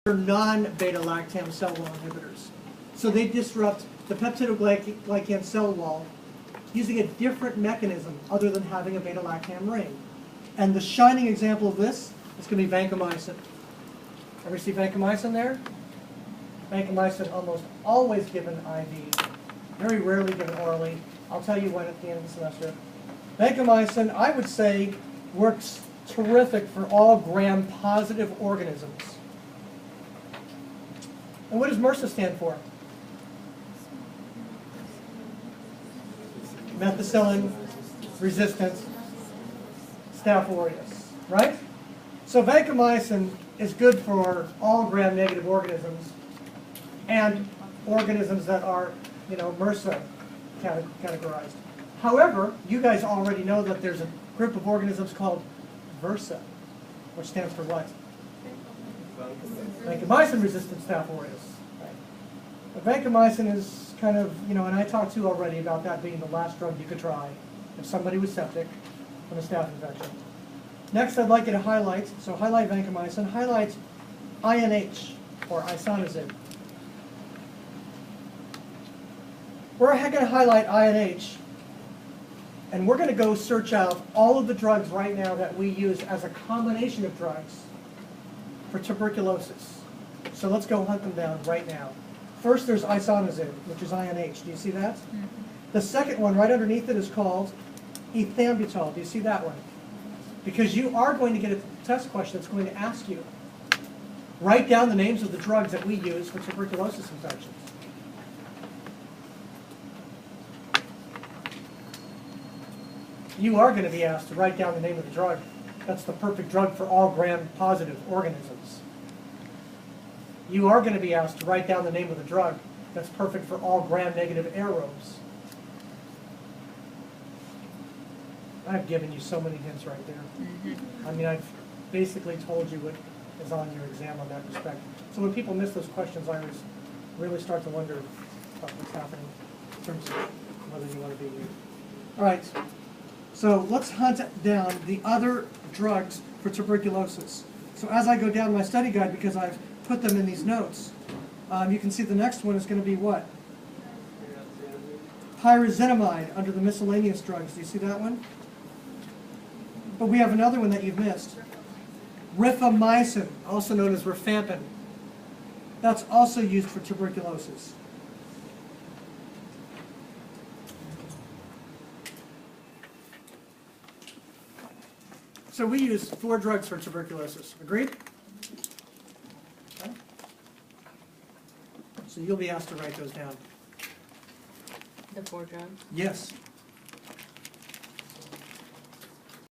They're non-beta-lactam cell wall inhibitors. So they disrupt the peptidoglycan cell wall using a different mechanism other than having a beta-lactam ring. And the shining example of this is going to be vancomycin. Ever see vancomycin there? Vancomycin almost always given IV, very rarely given orally. I'll tell you when at the end of the semester. Vancomycin, I would say, works terrific for all gram-positive organisms. And what does MRSA stand for? Methicillin-resistant Staph aureus, right? So vancomycin is good for all gram-negative organisms and organisms that are, MRSA categorized. However, you guys already know that there's a group of organisms called VRSA, which stands for what? Vancomycin-resistant Staph aureus. Right? But vancomycin is kind of, and I talked to you already about that being the last drug you could try if somebody was septic from a staph infection. Next, I'd like you to highlight, so highlight vancomycin, highlight INH, or isoniazid. We're going to highlight INH, and we're going to go search out all of the drugs right now that we use as a combination of drugs for tuberculosis. So let's go hunt them down right now. First, there's isoniazid, which is INH. Do you see that? Mm-hmm. The second one, right underneath it, is called ethambutol. Do you see that one? Because you are going to get a test question that's going to ask you, write down the names of the drugs that we use for tuberculosis infections. You are going to be asked to write down the name of the drug. That's the perfect drug for all gram-positive organisms. You are going to be asked to write down the name of the drug that's perfect for all gram-negative aerobes. I've given you so many hints right there. Mm-hmm. I mean, I've basically told you what is on your exam on that respect. So when people miss those questions, I always really start to wonder about what's happening in terms of whether you want to be here. All right. So let's hunt down the other drugs for tuberculosis. So as I go down my study guide, because I've put them in these notes, you can see the next one is going to be what? Pyrazinamide under the miscellaneous drugs. Do you see that one? But we have another one that you've missed. Rifamycin, also known as rifampin. That's also used for tuberculosis. So we use 4 drugs for tuberculosis. Agreed? Okay. So you'll be asked to write those down. The 4 drugs? Yes.